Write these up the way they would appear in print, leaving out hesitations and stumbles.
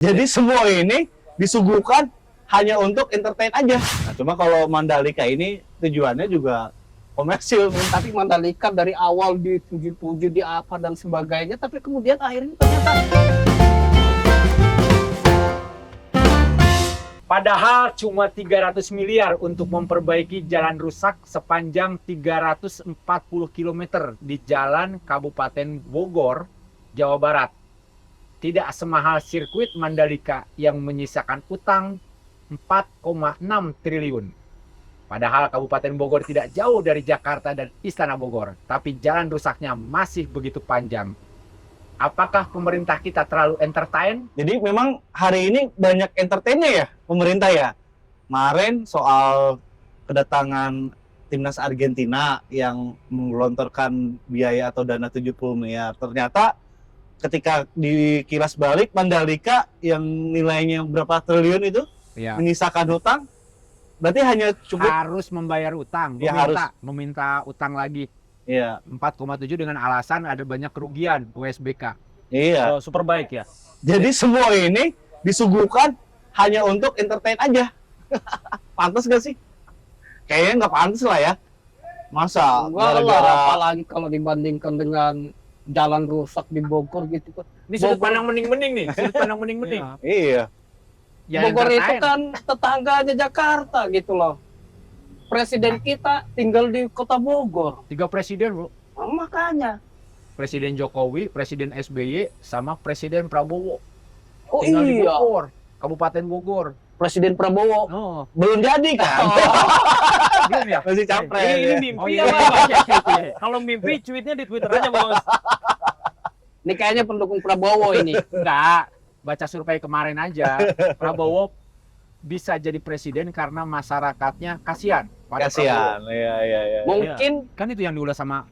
Jadi semua ini disuguhkan hanya untuk entertain aja. Nah, cuma kalau Mandalika ini tujuannya juga komersil. Tapi Mandalika dari awal dipuji-puji di apa dan sebagainya, tapi kemudian akhirnya ternyata Padahal cuma 300 miliar untuk memperbaiki jalan rusak sepanjang 340 km di jalan Kabupaten Bogor, Jawa Barat. Tidak semahal sirkuit Mandalika yang menyisakan utang 4,6 triliun. Padahal Kabupaten Bogor tidak jauh dari Jakarta dan Istana Bogor, tapi jalan rusaknya masih begitu panjang. Apakah pemerintah kita terlalu entertain? Jadi memang hari ini banyak entertainnya ya pemerintah ya. Kemarin soal kedatangan timnas Argentina yang menggelontorkan biaya atau dana 70 miliar. Ternyata ketika dikilas balik Mandalika yang nilainya berapa triliun itu Ya, menyisakan hutang, berarti hanya cukup harus membayar utang, Ya, meminta utang lagi iya 4,7 dengan alasan ada banyak kerugian USBK. iya. Oh, super baik ya. Jadi semua ini disuguhkan hanya untuk entertain aja. Pantas gak sih? Kayaknya nggak pantas lah ya. Masa enggak lah, gara-gara apalagi kalau dibandingkan dengan jalan rusak di Bogor gitu kan. Ini sudut Bogor- pandang mending-mending nih, sudut pandang mending-mending. iya. Ya, Bogor itu entertain. kan tetangganya Jakarta gitu loh. Presiden kita tinggal di kota Bogor. 3 presiden, Bro. Nah, makanya. Presiden Jokowi, Presiden SBY, sama Presiden Prabowo. Oh Tinggal di iya, Bogor, Kabupaten Bogor. Presiden Prabowo. Oh, Belum jadi kan? belum ya? Masih capres. Ini ya. mimpi Oh ya, iya, Bang. iya. Kalau mimpi tweetnya di Twitter aja, Bos. Ini kayaknya pendukung Prabowo ini. Enggak, baca survei kemarin aja. Prabowo bisa jadi presiden karena masyarakatnya kasihan pada Kasihan. Iya iya iya. Mungkin Prabowo. Kan itu yang diulas sama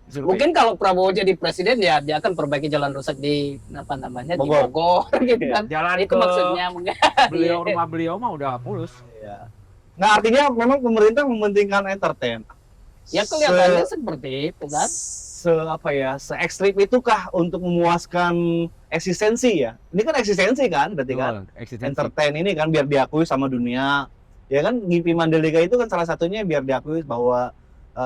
survei. mungkin kalau Prabowo jadi presiden ya dia akan perbaiki jalan rusak di apa namanya Bogor. di Bogor gitu kan. Jalan Itu ke maksudnya mungkin. beliau, rumah beliau mah udah mulus. Iya. Nah, artinya memang pemerintah mementingkan entertain. Ya kelihatannya seperti itu kan. Apa ya, se ekstrim itukah untuk memuaskan eksistensi ya? Ini kan eksistensi kan, berarti kan? Betul, eksistensi. Entertain ini kan biar diakui sama dunia. Ya kan, GP Mandalika itu kan salah satunya biar diakui bahwa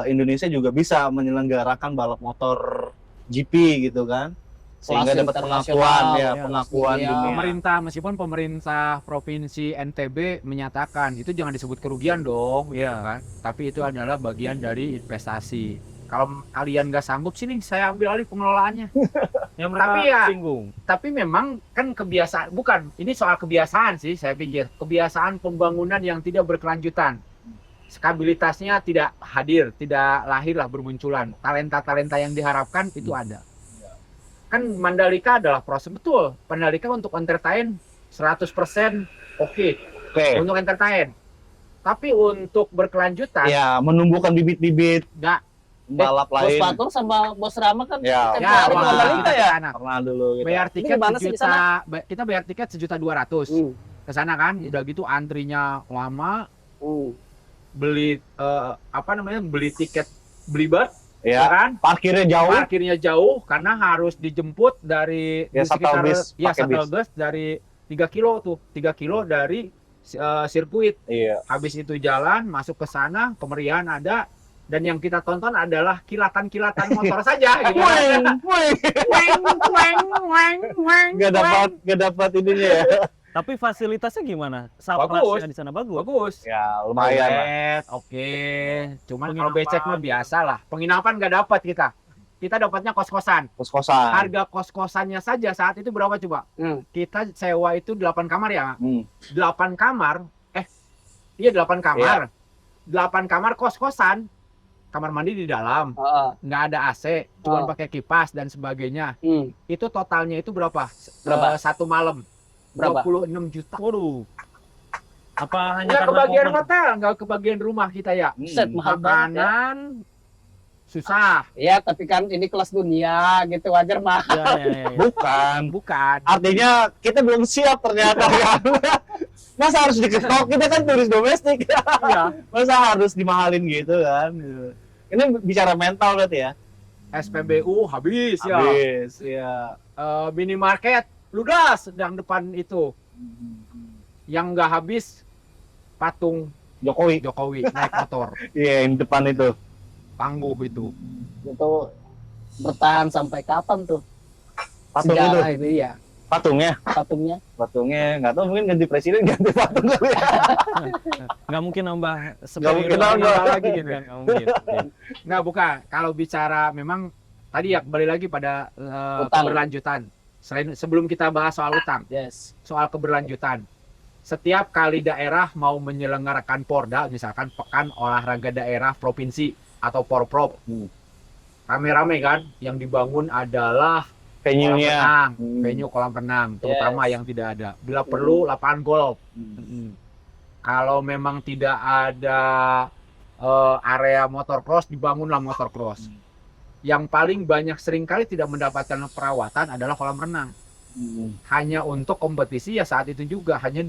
Indonesia juga bisa menyelenggarakan balap motor GP gitu kan. Sehingga Kelas dapat internasional, pengakuan ya, ya, pengakuan iya. dunia. Pemerintah, meskipun pemerintah provinsi NTB menyatakan itu jangan disebut kerugian dong, Iya. kan? Tapi itu adalah bagian dari investasi. Kalau kalian nggak sanggup sini, saya ambil alih pengelolaannya. Yang mereka Tapi ya- singgung. Tapi memang kan kebiasaan, bukan, ini soal kebiasaan sih saya pikir. Kebiasaan pembangunan yang tidak berkelanjutan. Stabilitasnya tidak hadir, tidak lahirlah bermunculan. Talenta-talenta yang diharapkan itu ada. Kan Mandalika adalah proses, betul. Mandalika untuk entertain 100% oke Oke. untuk entertain. Tapi untuk berkelanjutan, Ya, menumbuhkan bibit-bibit nggak. balap Bos lain. Fatur sama Bos Rama kan Ya, kan Ya, dari wah, Mandalika ya. anak. Pernah dulu gitu. Bayar Ini tiket gimana sih di sejuta, kita bayar tiket 1.200.000 Hmm. ke sana kan, udah gitu antrinya lama, beli apa namanya, beli tiket belibet, ya Ya, kan? parkirnya jauh. Parkirnya jauh karena harus dijemput dari Ya, di sekitar, shuttle bus, ya pakai shuttle bus dari 3 kilo tuh, 3 kilo dari sirkuit. Iya. Habis itu jalan masuk ke sana, kemeriahan ada, dan yang kita tonton adalah kilatan-kilatan motor saja gitu. Weng, weng. Weng, weng, weng, weng, Gak dapat ininya ya. Tapi fasilitasnya gimana? Bagus. Saprasnya di sana bagus. bagus. Ya, lumayan lah. Toilet, oke. Cuman kalau Penginapan. becek mah biasa lah. Penginapan nggak dapat kita. Kita dapatnya kos-kosan. Kos-kosan. Harga kos-kosannya saja saat itu berapa coba? Kita sewa itu 8 kamar ya. Hmm. 8 kamar. Iya 8 kamar. 8 kamar kos-kosan. Kamar mandi di dalam. Nggak ada AC. Cuma pakai kipas dan sebagainya. Itu totalnya itu berapa? Berapa? Satu malam. Berapa? 26 juta. Waduh. Apa hanya Nggak karena kebagian momen? hotel, nggak kebagian rumah kita ya. Set mahal banget ya. Makanan susah. Ya, tapi kan ini kelas dunia gitu wajar mahal. Ya, ya, ya, ya. Bukan. Bukan. Artinya kita belum siap ternyata kan. Masa harus diketok? Kita kan turis domestik. Iya. Masa harus dimahalin gitu kan? Ini bicara mental berarti ya? SPBU habis ya. Habis, ya. Minimarket ludas yang depan itu. Yang nggak habis patung Jokowi. Jokowi naik motor. Iya, yang depan itu. Tangguh itu. Itu bertahan sampai kapan tuh? Patung itu. Sejarah itu ya, Patungnya. patungnya. Nggak tahu, mungkin ganti presiden ganti patung kali ya. Nggak mungkin nambah Nggak mungkin superior nambah. lagi gitu kan? Nggak mungkin. Iya. Nggak, bukan. Kalau bicara memang tadi ya kembali lagi pada Utang. keberlanjutan. Sebelum kita bahas soal utang, Yes. soal keberlanjutan. Setiap kali daerah mau menyelenggarakan Porda, misalkan Pekan Olahraga Daerah Provinsi atau Porprov, rame-rame kan, yang dibangun adalah kolam Venue-nya. renang, Hmm. venue kolam renang, terutama Yes. yang tidak ada. Bila perlu lapangan golf. Mm-mm. Kalau memang tidak ada area motocross, dibangunlah motocross. Yang paling banyak seringkali tidak mendapatkan perawatan adalah kolam renang. Hanya untuk kompetisi ya saat itu juga hanya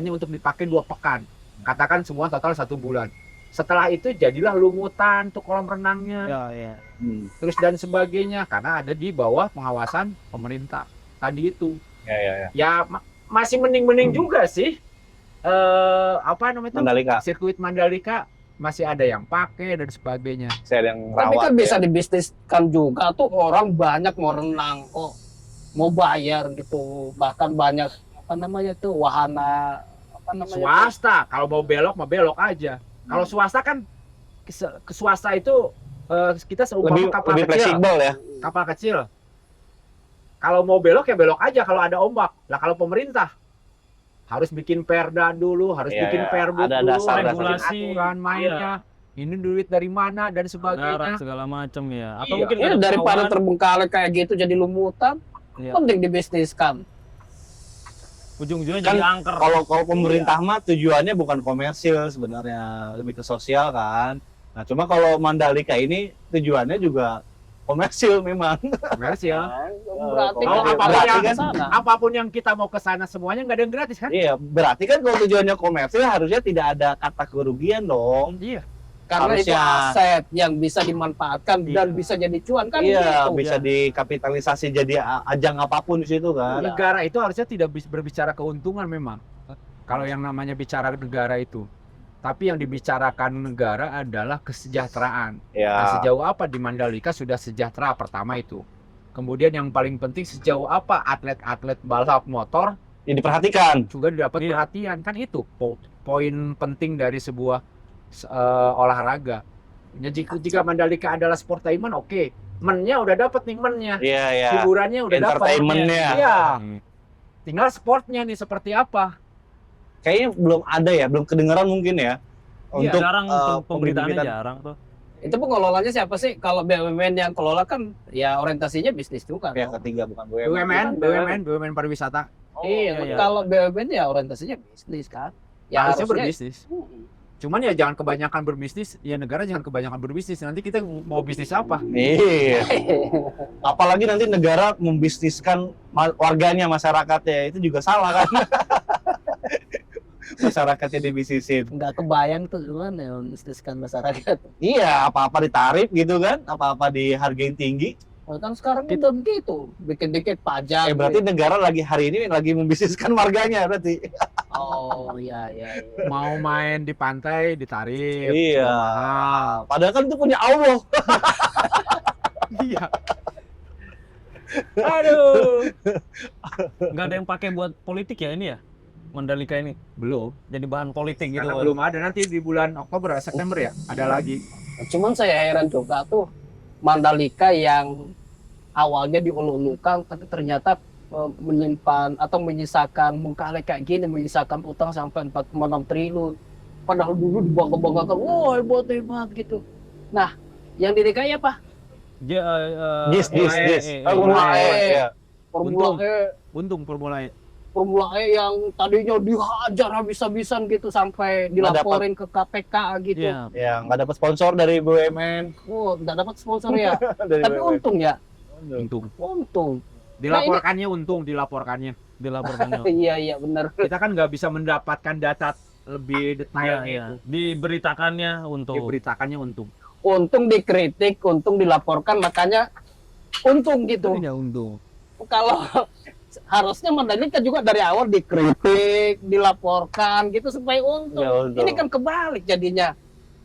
untuk dipakai 2 pekan. Katakan semua total 1 bulan. Setelah itu jadilah lumutan untuk kolam renangnya, Ya, ya. terus dan sebagainya karena ada di bawah pengawasan pemerintah. Tadi itu Ya. ya masih mending-mending juga sih. Apa namanya itu? Mandalika. Sirkuit Mandalika masih ada yang pakai dan sebagainya. Saya yang Tapi rawat. kan bisa dibisniskan juga tuh, orang banyak mau renang kok, mau bayar gitu. Bahkan banyak apa namanya tuh wahana apa namanya tuh? Swasta kalau mau belok aja. Kalau swasta kan ke swasta itu kita seumpama kapal lebih kecil. fleksibel ya. Kapal kecil. Kalau mau belok ya belok aja kalau ada ombak. Lah kalau pemerintah harus bikin perda dulu, harus Iya, bikin iya. perbuk Ada dulu, dasar-dasar. Regulasi. aturan mainnya. Ini duit dari mana dan Darat sebagainya. segala macam ya. Atau Iya. mungkin Ya, ada daripada ketahuan. terbengkalai kayak gitu jadi lumutan, Iya. penting dibisniskan. Ujung-ujungnya Kan jadi angker. Kalau pemerintah mah tujuannya bukan komersil sebenarnya, lebih ke sosial kan. Nah, cuma kalau Mandalika ini tujuannya juga komersil memang. Komersial. Berarti Oh, kan apapun berarti yang- kan sana. Apapun yang kita mau ke sana semuanya nggak ada yang gratis kan? Iya, berarti kan kalau tujuannya komersil harusnya tidak ada kata kerugian dong. Iya. Karena itu harusnya. aset yang bisa dimanfaatkan Iya. dan bisa jadi cuan kan Iya, gitu. bisa dikapitalisasi jadi ajang apapun di situ kan. Negara itu harusnya tidak berbicara keuntungan memang. Kalau yang namanya bicara negara itu. Tapi yang dibicarakan negara adalah kesejahteraan. Nah, Ya. sejauh apa di Mandalika sudah sejahtera pertama itu. Kemudian yang paling penting sejauh apa atlet-atlet balap motor Ya, diperhatikan. juga dapat Iya. perhatian kan itu poin penting dari sebuah olahraga. Ya, jika Mandalika adalah sportainment, oke. Mennya udah dapat nih mennya. Iya, ya. Hiburannya udah dapat. Entertainment-nya. Iya. Tinggal sportnya nih seperti apa. Kayaknya belum ada ya, belum kedengeran mungkin ya. Iya, Jarang eh, pemberitaannya pembibitan. jarang tuh. Itu pengelolanya siapa sih? Kalau BUMN yang kelola kan ya orientasinya bisnis juga. Pihak dong. ketiga bukan BUMN. BUMN pariwisata. Iya, iya. kalau BUMN ya orientasinya bisnis kan. Ya harusnya harusnya berbisnis. Cuman ya jangan kebanyakan berbisnis, ya negara jangan kebanyakan berbisnis. Nanti kita mau bisnis apa? Iya. Apalagi nanti negara membisniskan warganya, masyarakatnya, itu juga salah kan. Masyarakatnya dibisnisin. nggak kebayang tuh gimana ya bisniskan masyarakat. Iya, apa-apa ditarif gitu kan, apa-apa dihargain tinggi. Kan sekarang udah begitu, dikit-dikit pajak. Berarti negara lagi hari ini lagi membisniskan warganya berarti. Oh iya iya. iya. Mau main di pantai ditarif. Iya. Mahal. Padahal kan itu punya Allah. Iya. Aduh. Nggak ada yang pakai buat politik ya ini ya? Mandalika ini Belum. jadi bahan politik gitu. Karena belum ada, nanti di bulan Oktober September ya ada lagi. Cuman saya heran juga tuh Mandalika yang awalnya diululukan tapi ternyata menyimpan atau menyisakan mengkalek kayak gini, menyisakan utang sampai 4,6 triliun. Padahal dulu dibangga-banggakan, wah hebat gitu. Nah, yang di DKI apa? Jis. Formula E. Iya. Formula Untung. E, Untung Formula E. Formula E yang tadinya dihajar habis-habisan gitu sampai dilaporin ke KPK gitu. Iya. Ya, nggak dapat sponsor dari BUMN. Oh, nggak dapat sponsor ya. Dari Tapi BUMN. untung ya, Untung. untung. Dilaporkannya untung, dilaporkannya. Dilaporkannya. Iya benar. Kita kan nggak bisa mendapatkan data lebih detail Iya. Diberitakannya untuk Diberitakannya untung. Untung dikritik, untung dilaporkan, makanya untung gitu. Iya untung. Kalau harusnya Mandalika juga dari awal dikritik, dilaporkan gitu supaya untung. Ya, betul. Ini kan kebalik jadinya.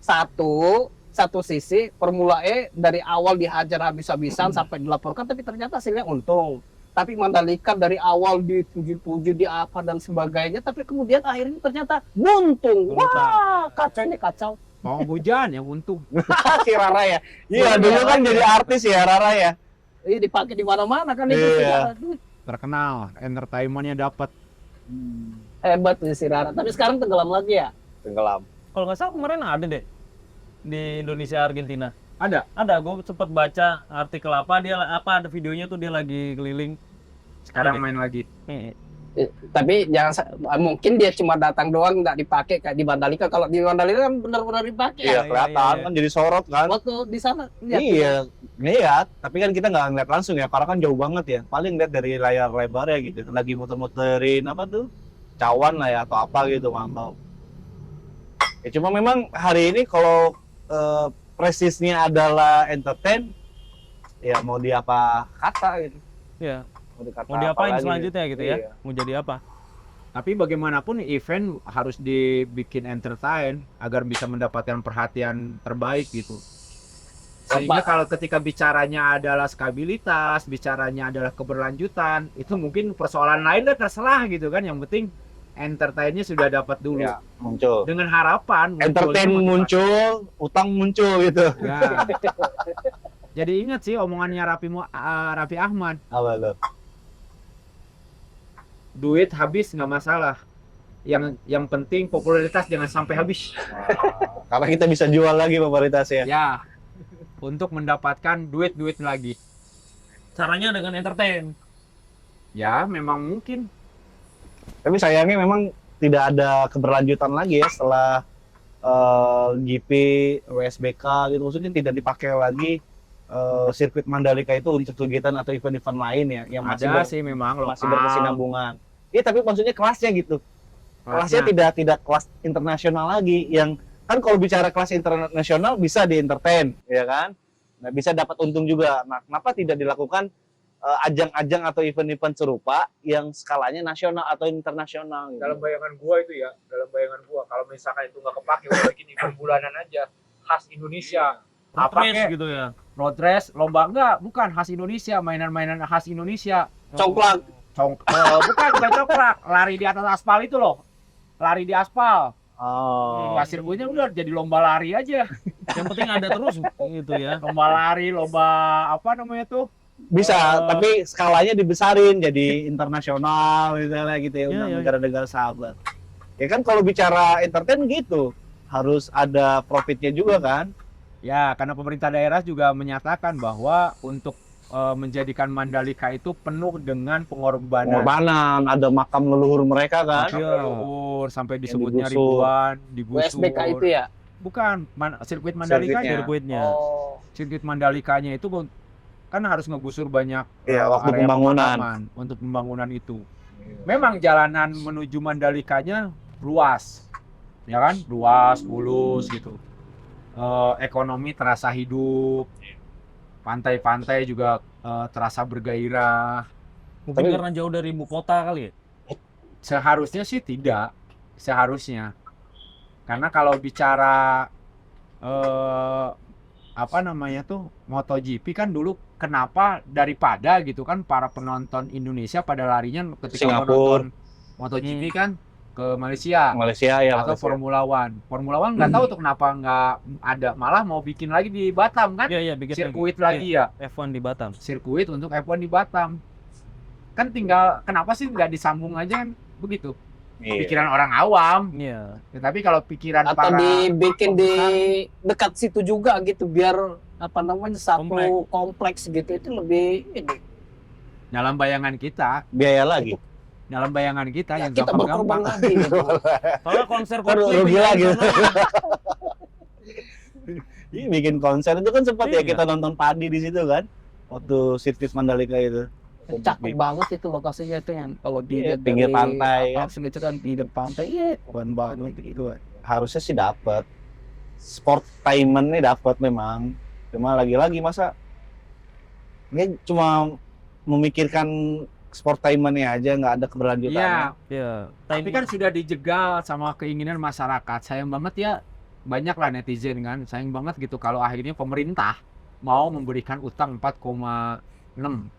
Satu sisi Formula E dari awal dihajar habis-habisan sampai dilaporkan, tapi ternyata hasilnya untung. Tapi Mandalika dari awal dipuji-puji di apa dan sebagainya, tapi kemudian akhirnya ternyata buntung. Wah, kacau ini kacau. Mau hujan yang untung. Si Rara ya. Iya, dulu kan jadi artis ya Rara ya. Iya, dipakai di mana-mana kan itu. Iya. Terkenal, entertainmentnya dapat. Hebat nih si Rara. Tapi sekarang tenggelam lagi ya. Tenggelam. Kalau nggak salah kemarin ada deh di Indonesia Argentina. Ada. Ada, gue sempat baca artikel ada videonya tuh dia lagi keliling. Sekarang main lagi. Tapi mungkin dia cuma datang doang nggak dipakai kayak di Mandalika. Kalau di Mandalika kan benar-benar dipakai. Iya, kelihatan iya. kan jadi sorot kan. Waktu di sana lihat. Iya, lihat. Tapi kan kita nggak ngeliat langsung ya, karena kan jauh banget ya. Paling lihat dari layar lebar ya gitu. Lagi muter-muterin apa tuh, cawan lah ya atau apa gitu, mantap. Ya cuma memang hari ini kalau presisnya adalah entertain, ya mau di apa kata gitu. Iya. Dikata Mau diapain apa lagi selanjutnya gitu ya? Iya. Mau jadi apa? Tapi bagaimanapun event harus dibikin entertain agar bisa mendapatkan perhatian terbaik gitu. Sehingga kalau ketika bicaranya adalah stabilitas, bicaranya adalah keberlanjutan, itu mungkin persoalan lain lah terserah gitu kan. Yang penting entertainnya sudah dapat dulu. Ya, muncul. Dengan harapan Entertain munculnya muncul, utang muncul gitu. Ya. Jadi ingat sih omongannya Raffi Ahmad, Apa lo? duit habis nggak masalah. Yang penting popularitas jangan sampai habis. Karena kita bisa jual lagi popularitas ya. Ya. Untuk mendapatkan duit lagi. Caranya dengan entertain. Ya, memang mungkin. Tapi sayangnya memang tidak ada keberlanjutan lagi ya setelah GP, WSBK gitu. Maksudnya tidak dipakai lagi sirkuit Mandalika itu untuk kegiatan atau event-event lain ya yang masih Ada sih memang masih lokal. berkesinambungan. Iya, tapi maksudnya kelasnya gitu. Kelasnya tidak kelas internasional lagi yang kan kalau bicara kelas internasional bisa di entertain, ya kan? Nah, bisa dapat untung juga. Nah, kenapa tidak dilakukan ajang-ajang atau event-event serupa yang skalanya nasional atau internasional? Gitu? Dalam bayangan gua itu ya, kalau misalkan itu nggak kepake, udah bikin event bulanan aja khas Indonesia. Apa Race kek? gitu ya. Road race, lomba enggak, bukan khas Indonesia, mainan-mainan khas Indonesia. Congklak. Bukan coklat, lari di atas aspal itu loh. Lari di aspal. Oh, Sirkuitnya udah jadi lomba lari aja. Yang penting ada terus gitu ya. Lomba lari, lomba apa namanya tuh? bisa, tapi skalanya dibesarin jadi internasional misalnya gitu ya, Iya, untuk iya. negara-negara sahabat. Ya kan kalau bicara entertain gitu, harus ada profitnya juga kan? Ya, karena pemerintah daerah juga menyatakan bahwa untuk menjadikan Mandalika itu penuh dengan pengorbanan. Pengorbanan, ada makam leluhur mereka kan? Sampai leluhur, sampai disebutnya digusur. ribuan, digusur. WSBK itu ya. Bukan, sirkuit Mandalika. Sirkuitnya. Sirkuitnya. Oh. Sirkuit Mandalikanya itu kan harus ngegusur banyak Iya, waktu area pembangunan. pemakaman untuk pembangunan itu. Memang jalanan menuju Mandalikanya luas, ya kan? Luas, mulus gitu. Ekonomi terasa hidup, pantai-pantai juga terasa bergairah. Mungkin Tapi- karena jauh dari ibu kota kali ya. Seharusnya sih tidak, seharusnya. Karena kalau bicara apa namanya tuh MotoGP kan dulu kenapa daripada gitu kan para penonton Indonesia pada larinya ketika Singapura. menonton MotoGP kan ke Malaysia Malaysia ya, atau Malaysia. Formula One. Formula One nggak tahu tuh kenapa nggak ada, malah mau bikin lagi di Batam kan? Iya, iya, bikin Sirkuit lagi ya, F1 di Batam. sirkuit untuk F1 di Batam. Kan tinggal kenapa sih nggak disambung aja kan begitu? Iya. Pikiran orang awam. Iya. Tetapi kalau pikiran Atau para dibikin di dekat situ juga gitu biar apa namanya satu Kompleks. kompleks gitu itu lebih ini. dalam bayangan kita, Biaya lagi. dalam bayangan kita Ya, yang kita berkorban gampang-gampang. lagi gitu. Soalnya konser Kan Coldplay rugi pindah lagi. ke sana. Iya, bikin konser itu kan sempat ya Iya. kita nonton padi di situ kan, waktu sirkuit Mandalika itu. Cakep banget itu lokasinya itu yang kalau di Iya, pinggir pantai, apa itu kan di depan pantai iya Bukan banget gitu. Harusnya sih dapat. Sportainment-nya dapat memang. Cuma lagi-lagi masa ini cuma memikirkan sportainment-nya aja, nggak ada keberlanjutan. Iya, Ya, tapi kan sudah dijegal sama keinginan masyarakat. Sayang banget ya, banyak lah netizen kan. Sayang banget gitu kalau akhirnya pemerintah mau memberikan utang 4,6,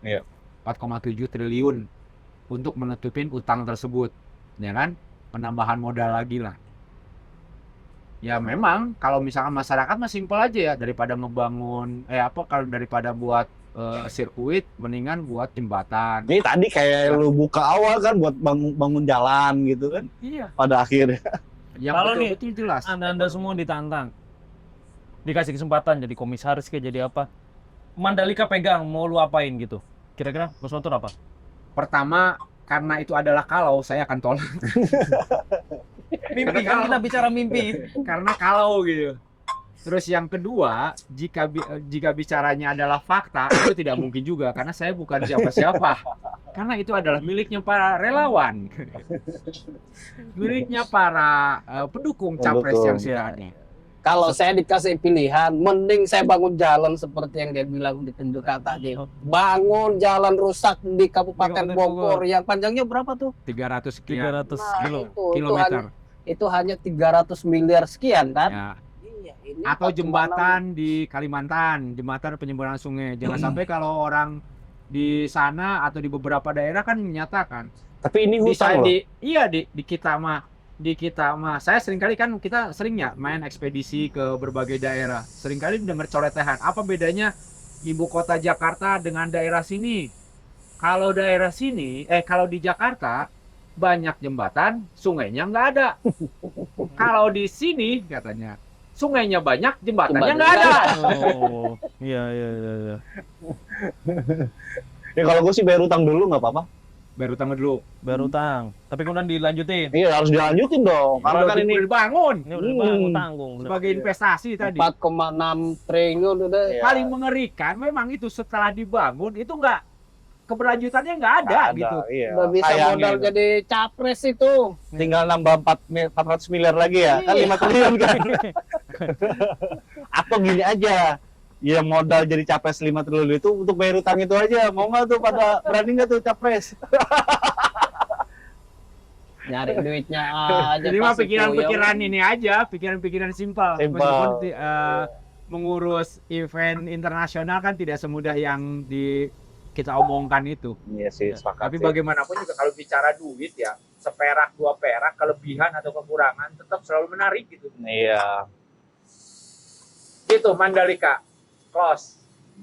Iya. 4,7 triliun untuk menutupin utang tersebut, ya kan? Penambahan modal lagi lah. Ya memang kalau misalkan masyarakat mah simpel aja ya, daripada ngebangun kalau daripada buat sirkuit, mendingan buat jembatan. Ini tadi kayak lu buka awal kan buat bangun jalan gitu kan. Iya. Pada akhirnya. Yang Kalau nih, betul-betul jelas. Anda semua ditantang. Dikasih kesempatan jadi komisaris kayak jadi apa? Mandalika pegang, mau lu apain gitu? Kira-kira Mas Gontor apa? Pertama, karena itu adalah kalau saya akan tolak. Mimpi, kan kita bicara mimpi. Karena kalau gitu. Terus yang kedua, jika bicaranya adalah fakta, itu tidak mungkin juga karena saya bukan siapa-siapa. Karena itu adalah miliknya para relawan. Miliknya para pendukung capres yang sudah ada. Kalau saya dikasih pilihan, mending saya bangun jalan seperti yang dia bilang ditunjukkan tadi. Bangun jalan rusak di Kabupaten Kabupaten Bogor Bogor. yang panjangnya berapa tuh? 300 sekian 300 Nah, kilo. kilometer. Itu hanya 300 miliar sekian kan? Ya. Iya, ini Atau 4,6. jembatan di Kalimantan, jembatan penyeberangan sungai. Jangan sampai kalau orang di sana atau di beberapa daerah kan menyatakan Tapi ini bisa hutang loh. di kita mah saya seringkali kan kita seringnya main ekspedisi ke berbagai daerah, seringkali dengar coretehan apa bedanya ibu kota Jakarta dengan daerah sini. Kalau daerah sini kalau di Jakarta banyak jembatan, sungainya nggak ada. Kalau di sini katanya sungainya banyak, jembatannya nggak ada. Oh, iya. Ya kalau gue sih bayar utang dulu nggak apa-apa. Baru tanggal dulu. Baru utang. Tapi kemudian dilanjutin. Iya harus dilanjutin dong. Karena kan ini udah dibangun Ini udah dibangun, tanggung. sebagai investasi tadi. 4,6 triliun udah. Iya. Paling mengerikan memang itu setelah dibangun itu nggak keberlanjutannya nggak ada, gitu. Iya. Udah bisa Sayangnya modal itu. jadi capres itu. Tinggal nambah 400 miliar lagi ya. Kan Iya. 5 triliun kan. Atau gini aja. Ya modal jadi capres 5 triliun itu untuk bayar utang itu aja. Mau nggak tuh pada berani nggak tuh capres? Nyari duitnya aja. Jadi mah kasih pikiran-pikiran ini aja, pikiran-pikiran simpel. Simpel. Meskipun mengurus event internasional kan tidak semudah yang kita omongkan itu. Iya sih, sepakat. Tapi sih. bagaimanapun juga kalau bicara duit ya, seperak dua perak, kelebihan atau kekurangan tetap selalu menarik gitu. Iya. Gitu Mandalika. Close.